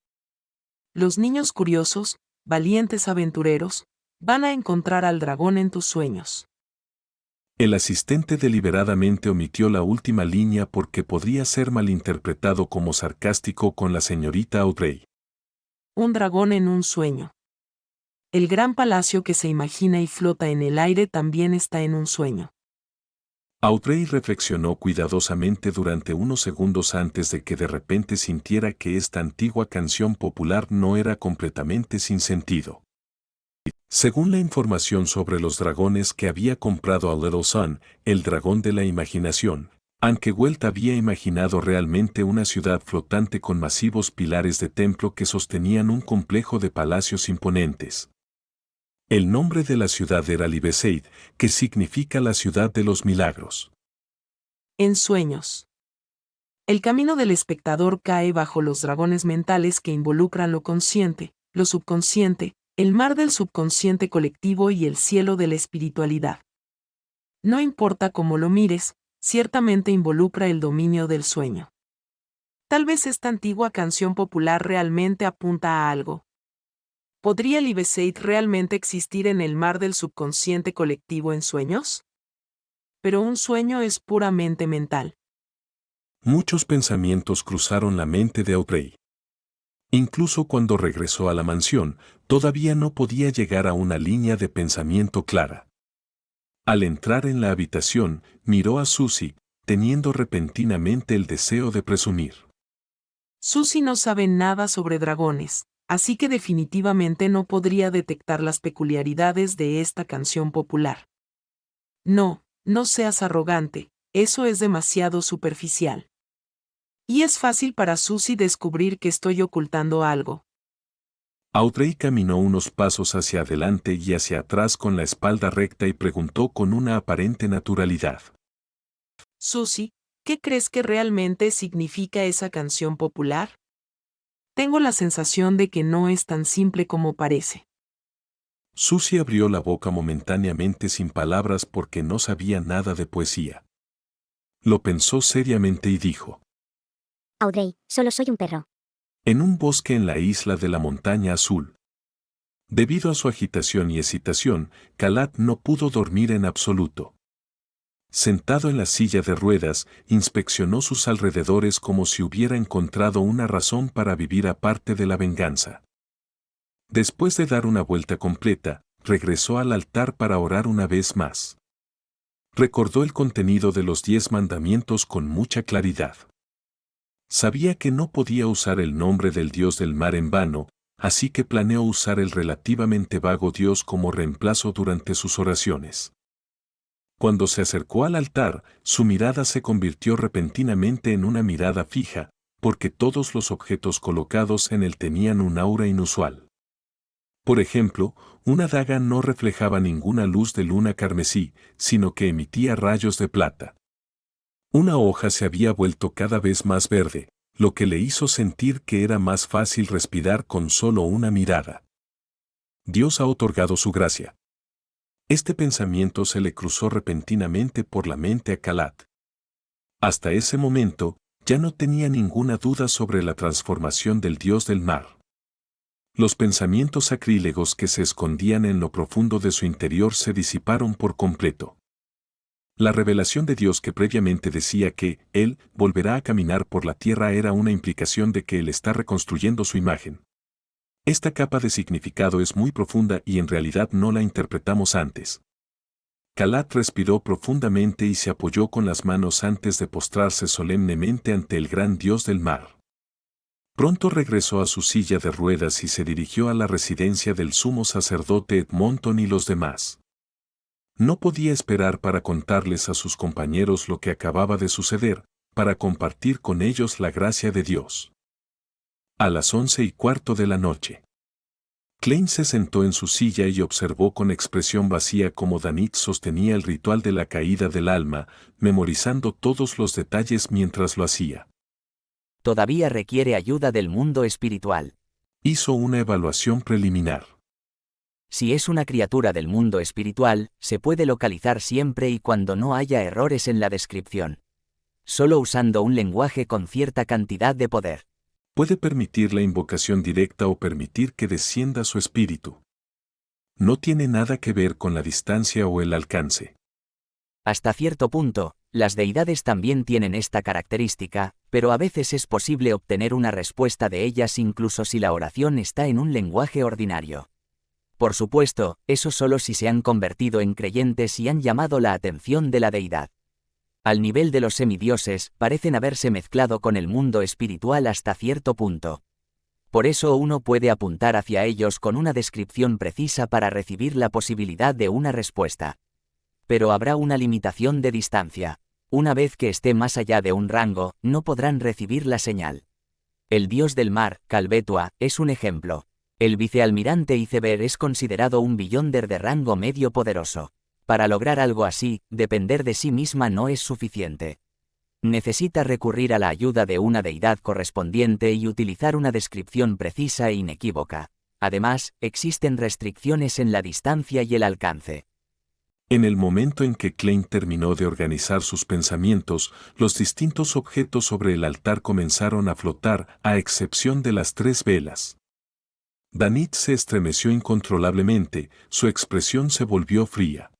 Los niños curiosos, valientes aventureros, van a encontrar al dragón en tus sueños. El asistente deliberadamente omitió la última línea porque podría ser malinterpretado como sarcástico con la señorita Audrey. Un dragón en un sueño. El gran palacio que se imagina y flota en el aire también está en un sueño. Audrey reflexionó cuidadosamente durante unos segundos antes de que de repente sintiera que esta antigua canción popular no era completamente sin sentido. Según la información sobre los dragones que había comprado a Little Sun, el dragón de la imaginación, aunque Welt había imaginado realmente una ciudad flotante con masivos pilares de templo que sostenían un complejo de palacios imponentes. El nombre de la ciudad era Libeseid, que significa la ciudad de los milagros. En sueños. El camino del espectador cae bajo los dragones mentales que involucran lo consciente, lo subconsciente, el mar del subconsciente colectivo y el cielo de la espiritualidad. No importa cómo lo mires, ciertamente involucra el dominio del sueño. Tal vez esta antigua canción popular realmente apunta a algo. ¿Podría Libeseid realmente existir en el mar del subconsciente colectivo en sueños? Pero un sueño es puramente mental. Muchos pensamientos cruzaron la mente de Aubrey. Incluso cuando regresó a la mansión, todavía no podía llegar a una línea de pensamiento clara. Al entrar en la habitación, miró a Susie, teniendo repentinamente el deseo de presumir. Susie no sabe nada sobre dragones, así que definitivamente no podría detectar las peculiaridades de esta canción popular. No, no seas arrogante, eso es demasiado superficial. Y es fácil para Susie descubrir que estoy ocultando algo. Audrey caminó unos pasos hacia adelante y hacia atrás con la espalda recta y preguntó con una aparente naturalidad. Susie, ¿qué crees que realmente significa esa canción popular? Tengo la sensación de que no es tan simple como parece. Susie abrió la boca momentáneamente sin palabras porque no sabía nada de poesía. Lo pensó seriamente y dijo. Audrey, solo soy un perro. En un bosque en la isla de la Montaña Azul. Debido a su agitación y excitación, Calat no pudo dormir en absoluto. Sentado en la silla de ruedas, inspeccionó sus alrededores como si hubiera encontrado una razón para vivir aparte de la venganza. Después de dar una vuelta completa, regresó al altar para orar una vez más. Recordó el contenido de los 10 mandamientos con mucha claridad. Sabía que no podía usar el nombre del dios del mar en vano, así que planeó usar el relativamente vago dios como reemplazo durante sus oraciones. Cuando se acercó al altar, su mirada se convirtió repentinamente en una mirada fija, porque todos los objetos colocados en él tenían un aura inusual. Por ejemplo, una daga no reflejaba ninguna luz de luna carmesí, sino que emitía rayos de plata. Una hoja se había vuelto cada vez más verde, lo que le hizo sentir que era más fácil respirar con solo una mirada. Dios ha otorgado su gracia. Este pensamiento se le cruzó repentinamente por la mente a Calat. Hasta ese momento, ya no tenía ninguna duda sobre la transformación del dios del mar. Los pensamientos sacrílegos que se escondían en lo profundo de su interior se disiparon por completo. La revelación de Dios que previamente decía que Él volverá a caminar por la tierra era una implicación de que Él está reconstruyendo su imagen. Esta capa de significado es muy profunda y en realidad no la interpretamos antes. Calat respiró profundamente y se apoyó con las manos antes de postrarse solemnemente ante el gran Dios del mar. Pronto regresó a su silla de ruedas y se dirigió a la residencia del sumo sacerdote Edmonton y los demás. No podía esperar para contarles a sus compañeros lo que acababa de suceder, para compartir con ellos la gracia de Dios. A las 11:15 de la noche. Klein se sentó en su silla y observó con expresión vacía cómo Danitz sostenía el ritual de la caída del alma, memorizando todos los detalles mientras lo hacía. Todavía requiere ayuda del mundo espiritual. Hizo una evaluación preliminar. Si es una criatura del mundo espiritual, se puede localizar siempre y cuando no haya errores en la descripción. Solo usando un lenguaje con cierta cantidad de poder. Puede permitir la invocación directa o permitir que descienda su espíritu. No tiene nada que ver con la distancia o el alcance. Hasta cierto punto, las deidades también tienen esta característica, pero a veces es posible obtener una respuesta de ellas incluso si la oración está en un lenguaje ordinario. Por supuesto, eso solo si se han convertido en creyentes y han llamado la atención de la deidad. Al nivel de los semidioses, parecen haberse mezclado con el mundo espiritual hasta cierto punto. Por eso uno puede apuntar hacia ellos con una descripción precisa para recibir la posibilidad de una respuesta. Pero habrá una limitación de distancia. Una vez que esté más allá de un rango, no podrán recibir la señal. El dios del mar, Calbetua, es un ejemplo. El vicealmirante iceberg es considerado un beyonder de rango medio poderoso. Para lograr algo así, depender de sí misma no es suficiente. Necesita recurrir a la ayuda de una deidad correspondiente y utilizar una descripción precisa e inequívoca. Además, existen restricciones en la distancia y el alcance. En el momento en que Klein terminó de organizar sus pensamientos, los distintos objetos sobre el altar comenzaron a flotar, a excepción de las 3 velas. Danitz se estremeció incontrolablemente, su expresión se volvió fría.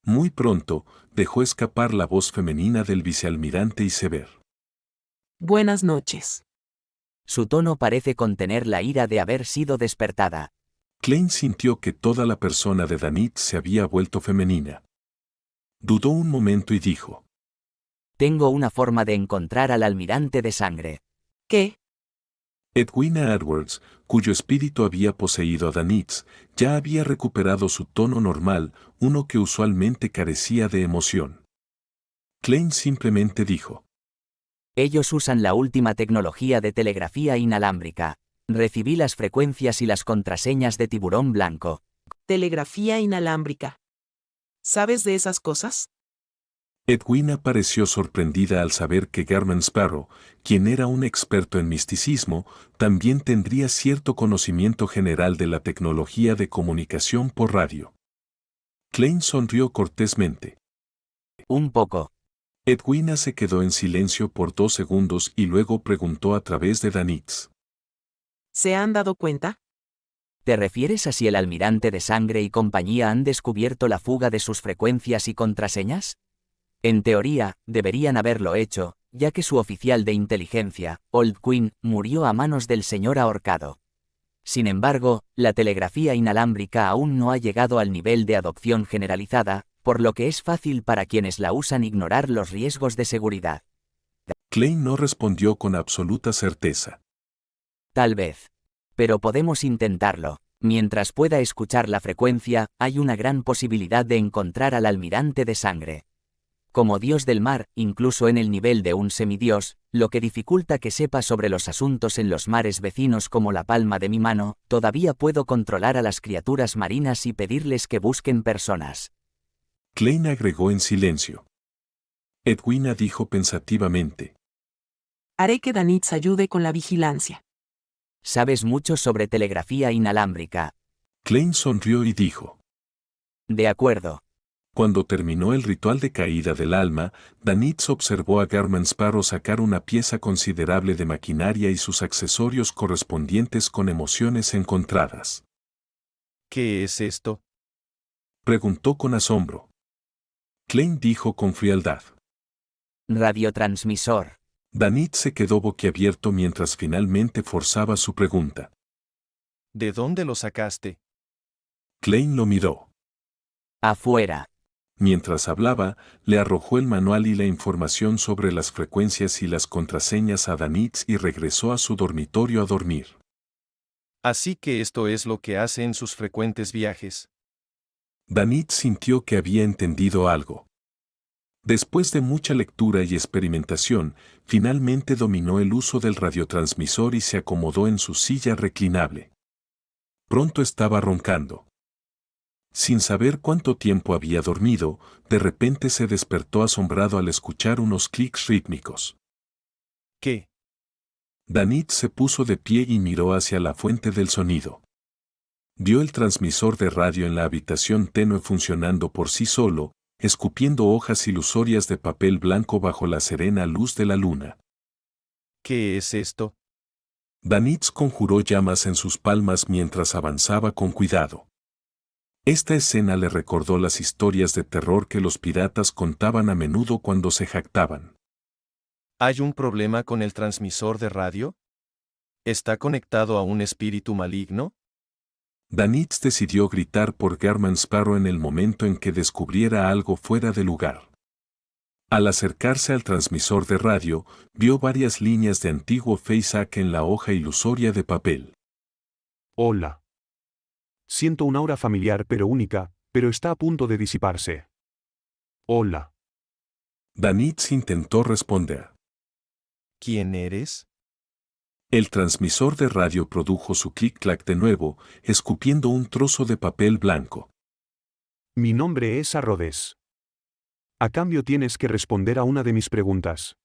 Muy pronto, dejó escapar la voz femenina del vicealmirante iceberg. Buenas noches. Su tono parece contener la ira de haber sido despertada. Klein sintió que toda la persona de Danitz se había vuelto femenina. Dudó un momento y dijo: Tengo una forma de encontrar al almirante de sangre. ¿Qué? Edwina Edwards, cuyo espíritu había poseído a Danitz, ya había recuperado su tono normal, uno que usualmente carecía de emoción. Klein simplemente dijo: Ellos usan la última tecnología de telegrafía inalámbrica. Recibí las frecuencias y las contraseñas de Tiburón Blanco. Telegrafía inalámbrica. ¿Sabes de esas cosas? Edwina pareció sorprendida al saber que Garman Sparrow, quien era un experto en misticismo, también tendría cierto conocimiento general de la tecnología de comunicación por radio. Klein sonrió cortésmente. Un poco. Edwina se quedó en silencio por 2 segundos y luego preguntó a través de Danitz: ¿Se han dado cuenta? ¿Te refieres a si el almirante de sangre y compañía han descubierto la fuga de sus frecuencias y contraseñas? En teoría, deberían haberlo hecho, ya que su oficial de inteligencia, Old Queen, murió a manos del señor ahorcado. Sin embargo, la telegrafía inalámbrica aún no ha llegado al nivel de adopción generalizada, por lo que es fácil para quienes la usan ignorar los riesgos de seguridad. Klein no respondió con absoluta certeza. Tal vez. Pero podemos intentarlo. Mientras pueda escuchar la frecuencia, hay una gran posibilidad de encontrar al almirante de sangre. Como dios del mar, incluso en el nivel de un semidios, lo que dificulta que sepa sobre los asuntos en los mares vecinos como la palma de mi mano, todavía puedo controlar a las criaturas marinas y pedirles que busquen personas. Klein agregó en silencio. Edwina dijo pensativamente: Haré que Danitz ayude con la vigilancia. Sabes mucho sobre telegrafía inalámbrica. Klein sonrió y dijo: De acuerdo. Cuando terminó el ritual de caída del alma, Danitz observó a Garman Sparrow sacar una pieza considerable de maquinaria y sus accesorios correspondientes con emociones encontradas. ¿Qué es esto? Preguntó con asombro. Klein dijo con frialdad: Radiotransmisor. Danitz se quedó boquiabierto mientras finalmente forzaba su pregunta. ¿De dónde lo sacaste? Klein lo miró. Afuera. Mientras hablaba, le arrojó el manual y la información sobre las frecuencias y las contraseñas a Danitz y regresó a su dormitorio a dormir. Así que esto es lo que hace en sus frecuentes viajes. Danitz sintió que había entendido algo. Después de mucha lectura y experimentación, finalmente dominó el uso del radiotransmisor y se acomodó en su silla reclinable. Pronto estaba roncando. Sin saber cuánto tiempo había dormido, de repente se despertó asombrado al escuchar unos clics rítmicos. ¿Qué? Danitz se puso de pie y miró hacia la fuente del sonido. Vio el transmisor de radio en la habitación tenue funcionando por sí solo, escupiendo hojas ilusorias de papel blanco bajo la serena luz de la luna. ¿Qué es esto? Danitz conjuró llamas en sus palmas mientras avanzaba con cuidado. Esta escena le recordó las historias de terror que los piratas contaban a menudo cuando se jactaban. ¿Hay un problema con el transmisor de radio? ¿Está conectado a un espíritu maligno? Danitz decidió gritar por Garman Sparrow en el momento en que descubriera algo fuera de lugar. Al acercarse al transmisor de radio, vio varias líneas de antiguo FaceApp en la hoja ilusoria de papel. Hola. Siento un aura familiar pero única, pero está a punto de disiparse. Hola. Danitz intentó responder. ¿Quién eres? El transmisor de radio produjo su clic-clac de nuevo, escupiendo un trozo de papel blanco. Mi nombre es Arrodes. A cambio tienes que responder a una de mis preguntas.